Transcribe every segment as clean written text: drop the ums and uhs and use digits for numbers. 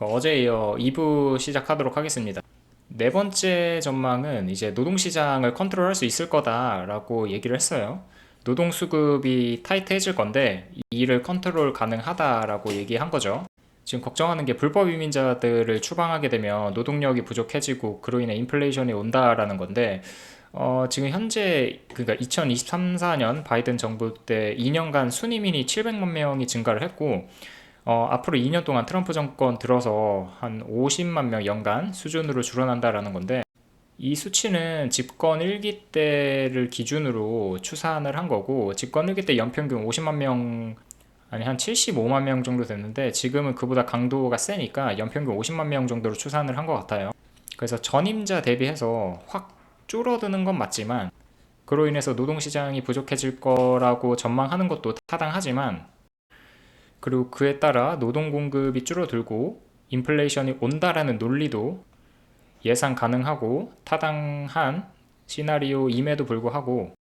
어제 이어 2부 시작하도록 하겠습니다. 네 번째 전망은 이제 노동시장을 컨트롤할 수 있을 거다라고 얘기를 했어요. 노동수급이 타이트해질 건데 이 일을 컨트롤 가능하다라고 얘기한 거죠. 지금 걱정하는 게 불법 이민자들을 추방하게 되면 노동력이 부족해지고 그로 인해 인플레이션이 온다라는 건데 지금 현재 그러니까 2023-4년 바이든 정부 때 2년간 순이민이 700만 명이 증가를 했고 앞으로 2년 동안 트럼프 정권 들어서 한 50만 명 연간 수준으로 줄어난다라는 건데 이 수치는 집권 1기 때를 기준으로 추산을 한 거고 집권 1기 때 연평균 50만 명 아니 한 75만 명 정도 됐는데 지금은 그보다 강도가 세니까 연평균 50만 명 정도로 추산을 한 것 같아요. 그래서 전임자 대비해서 확 줄어드는 건 맞지만 그로 인해서 노동시장이 부족해질 거라고 전망하는 것도 타당하지만 그리고 그에 따라 노동 공급이 줄어들고 인플레이션이 온다라는 논리도 예상 가능하고 타당한 시나리오임에도 불구하고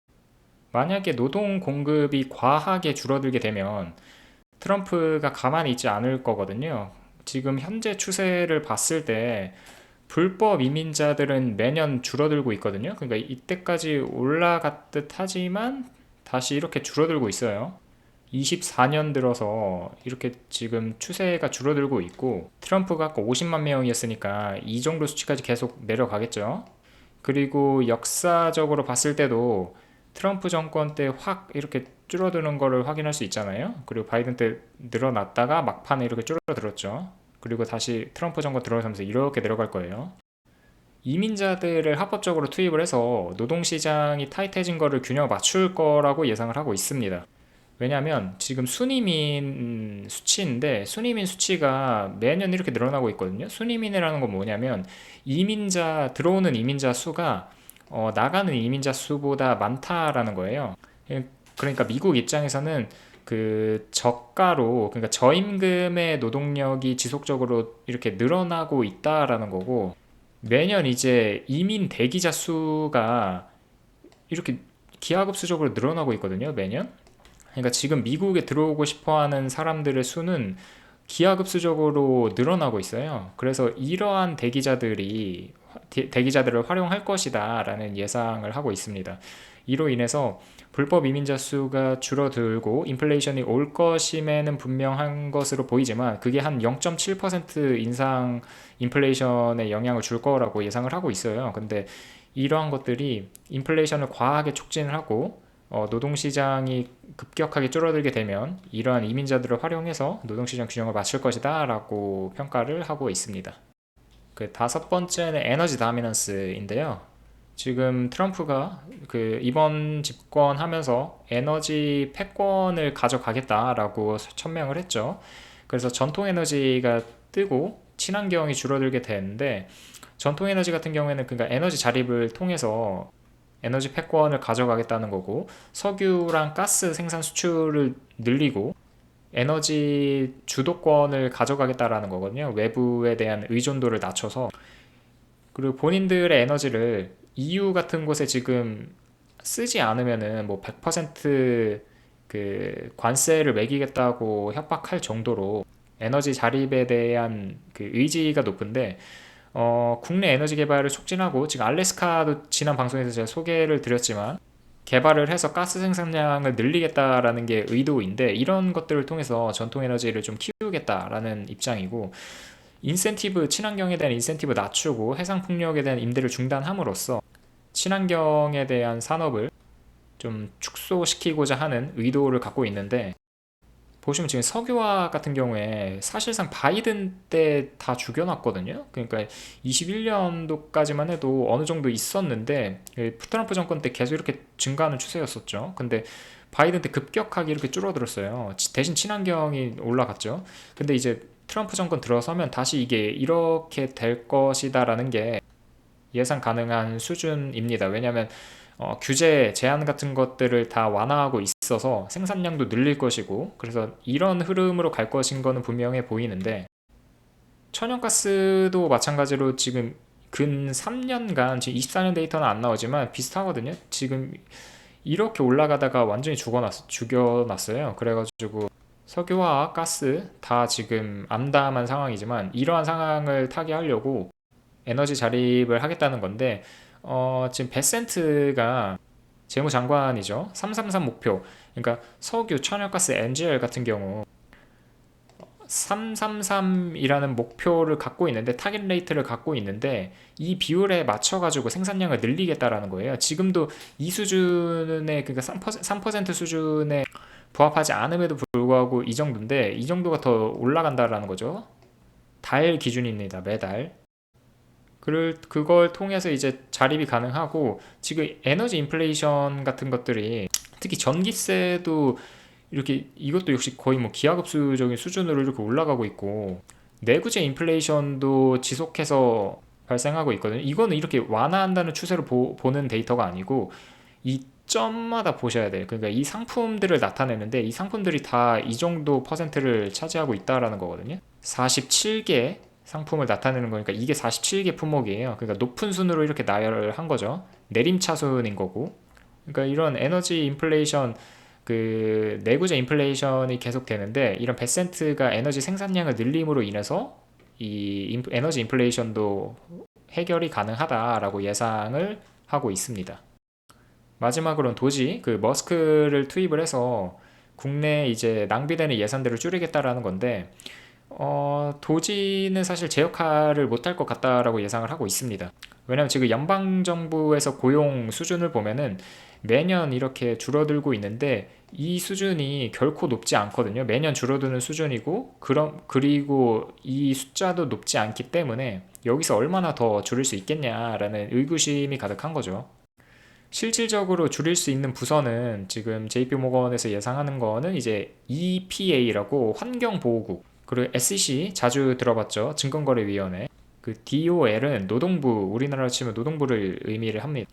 만약에 노동 공급이 과하게 줄어들게 되면 트럼프가 가만히 있지 않을 거거든요. 지금 현재 추세를 봤을 때 불법 이민자들은 매년 줄어들고 있거든요. 그러니까 이때까지 올라갔듯 하지만 다시 이렇게 줄어들고 있어요. 24년 들어서 이렇게 지금 추세가 줄어들고 있고 트럼프가 아까 50만 명이었으니까 이 정도 수치까지 계속 내려가겠죠. 그리고 역사적으로 봤을 때도 트럼프 정권 때 확 이렇게 줄어드는 거를 확인할 수 있잖아요. 그리고 바이든 때 늘어났다가 막판에 이렇게 줄어들었죠. 그리고 다시 트럼프 정권 들어서면서 이렇게 내려갈 거예요. 이민자들을 합법적으로 투입을 해서 노동시장이 타이트해진 거를 균형 맞출 거라고 예상을 하고 있습니다. 왜냐하면 지금 순이민 수치인데 순이민 수치가 매년 이렇게 늘어나고 있거든요. 순이민이라는 건 뭐냐면 이민자 들어오는 이민자 수가 나가는 이민자 수보다 많다라는 거예요. 그러니까 미국 입장에서는 그 저가로 그러니까 저임금의 노동력이 지속적으로 이렇게 늘어나고 있다라는 거고 매년 이제 이민 대기자 수가 이렇게 기하급수적으로 늘어나고 있거든요. 매년. 그러니까 지금 미국에 들어오고 싶어 하는 사람들의 수는 기하급수적으로 늘어나고 있어요. 그래서 이러한 대기자들을 활용할 것이다 라는 예상을 하고 있습니다. 이로 인해서 불법 이민자 수가 줄어들고 인플레이션이 올 것임에는 분명한 것으로 보이지만 그게 한 0.7% 인상 인플레이션에 영향을 줄 거라고 예상을 하고 있어요. 근데 이러한 것들이 인플레이션을 과하게 촉진을 하고 노동시장이 급격하게 줄어들게 되면 이러한 이민자들을 활용해서 노동시장 균형을 맞출 것이다 라고 평가를 하고 있습니다. 그 다섯 번째는 에너지 다미넌스인데요. 지금 트럼프가 그 이번 집권하면서 에너지 패권을 가져가겠다라고 천명을 했죠. 그래서 전통 에너지가 뜨고 친환경이 줄어들게 되는데 전통 에너지 같은 경우에는 그러니까 에너지 자립을 통해서 에너지 패권을 가져가겠다는 거고 석유랑 가스 생산 수출을 늘리고 에너지 주도권을 가져가겠다라는 거거든요. 외부에 대한 의존도를 낮춰서 그리고 본인들의 에너지를 EU 같은 곳에 지금 쓰지 않으면은 뭐 100% 관세를 매기겠다고 협박할 정도로 에너지 자립에 대한 그 의지가 높은데 국내 에너지 개발을 촉진하고 지금 알래스카도 지난 방송에서 제가 소개를 드렸지만 개발을 해서 가스 생산량을 늘리겠다라는 게 의도인데 이런 것들을 통해서 전통 에너지를 좀 키우겠다라는 입장이고 인센티브 친환경에 대한 인센티브 낮추고 해상 풍력에 대한 임대를 중단함으로써 친환경에 대한 산업을 좀 축소시키고자 하는 의도를 갖고 있는데 보시면 지금 석유화 같은 경우에 사실상 바이든 때 다 죽여놨거든요. 그러니까 21년도까지만 해도 어느 정도 있었는데 트럼프 정권 때 계속 이렇게 증가하는 추세였었죠. 근데 바이든 때 급격하게 이렇게 줄어들었어요. 대신 친환경이 올라갔죠. 근데 이제 트럼프 정권 들어서면 다시 이게 이렇게 될 것이다라는 게 예상 가능한 수준입니다. 왜냐하면 규제 제한 같은 것들을 다 완화하고 있어서 생산량도 늘릴 것이고 그래서 이런 흐름으로 갈 것인 거는 분명해 보이는데 천연가스도 마찬가지로 지금 근 3년간 지금 24년 데이터는 안 나오지만 비슷하거든요. 지금 이렇게 올라가다가 완전히 죽여놨어요. 그래가지고 석유와 가스 다 지금 암담한 상황이지만 이러한 상황을 타개하려고 에너지 자립을 하겠다는 건데 지금 베센트가 재무장관이죠. 333 목표. 그러니까 석유, 천연가스, NGL 같은 경우 333이라는 목표를 갖고 있는데 타겟 레이트를 갖고 있는데 이 비율에 맞춰 가지고 생산량을 늘리겠다라는 거예요. 지금도 이 수준의 그러니까 3% 수준에 부합하지 않음에도 불구하고 이 정도인데 이 정도가 더 올라간다라는 거죠. 달 기준입니다. 매달. 그걸 통해서 이제 자립이 가능하고 지금 에너지 인플레이션 같은 것들이 특히 전기세도 이렇게 이것도 역시 거의 뭐 기하급수적인 수준으로 이렇게 올라가고 있고 내구재 인플레이션도 지속해서 발생하고 있거든요. 이거는 이렇게 완화한다는 추세로 보는 데이터가 아니고 이 점마다 보셔야 돼요. 그러니까 이 상품들을 나타내는데 이 상품들이 다 이 정도 퍼센트를 차지하고 있다라는 거거든요. 47개 상품을 나타내는 거니까 이게 47개 품목이에요. 그러니까 높은 순으로 이렇게 나열한 거죠. 내림차순인 거고. 그러니까 이런 에너지 인플레이션 그 내구재 인플레이션이 계속 되는데 이런 베센트가 에너지 생산량을 늘림으로 인해서 이 에너지 인플레이션도 해결이 가능하다라고 예상을 하고 있습니다. 마지막으로는 도지 그 머스크를 투입을 해서 국내 이제 낭비되는 예산들을 줄이겠다라는 건데 도지는 사실 제 역할을 못할 것 같다라고 예상을 하고 있습니다. 왜냐면 지금 연방정부에서 고용 수준을 보면은 매년 이렇게 줄어들고 있는데 이 수준이 결코 높지 않거든요. 매년 줄어드는 수준이고 그리고 이 숫자도 높지 않기 때문에 여기서 얼마나 더 줄일 수 있겠냐라는 의구심이 가득한 거죠. 실질적으로 줄일 수 있는 부서는 지금 JP모건에서 예상하는 거는 이제 EPA라고 환경보호국 그리고 SEC 자주 들어봤죠. 증권거래위원회. 그 DOL은 노동부, 우리나라로 치면 노동부를 의미를 합니다.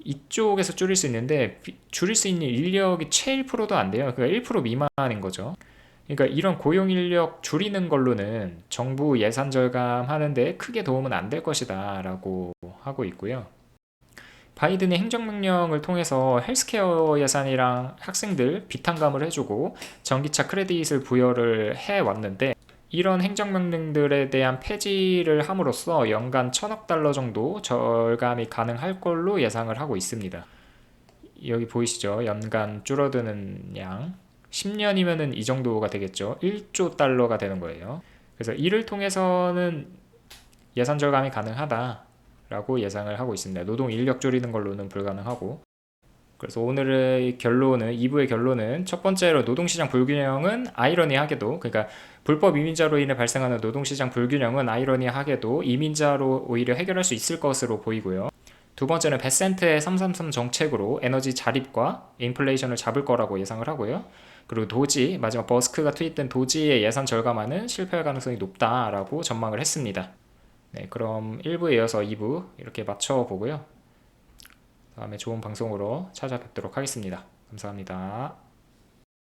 이쪽에서 줄일 수 있는데 줄일 수 있는 인력이 채 1%도 안 돼요. 그러니까 1% 미만인 거죠. 그러니까 이런 고용 인력 줄이는 걸로는 정부 예산 절감하는데 크게 도움은 안 될 것이다 라고 하고 있고요. 바이든의 행정명령을 통해서 헬스케어 예산이랑 학생들 비탄감을 해주고 전기차 크레딧을 부여를 해왔는데 이런 행정명령들에 대한 폐지를 함으로써 연간 1,000억 달러 정도 절감이 가능할 걸로 예상을 하고 있습니다. 여기 보이시죠? 연간 줄어드는 양 10년이면은 이 정도가 되겠죠. 1조 달러가 되는 거예요. 그래서 이를 통해서는 예산 절감이 가능하다 라고 예상을 하고 있습니다. 노동 인력 줄이는 걸로는 불가능하고. 그래서 오늘의 결론은 2부의 결론은 첫 번째로 노동시장 불균형은 아이러니하게도 그러니까 불법 이민자로 인해 발생하는 노동시장 불균형은 아이러니하게도 이민자로 오히려 해결할 수 있을 것으로 보이고요. 두 번째는 베센트의 333 정책으로 에너지 자립과 인플레이션을 잡을 거라고 예상을 하고요. 그리고 도지, 마지막 버스크가 투입된 도지의 예산 절감안은 실패할 가능성이 높다라고 전망을 했습니다. 네, 그럼 1부에 이어서 2부 이렇게 맞춰보고요. 다음에 좋은 방송으로 찾아뵙도록 하겠습니다. 감사합니다.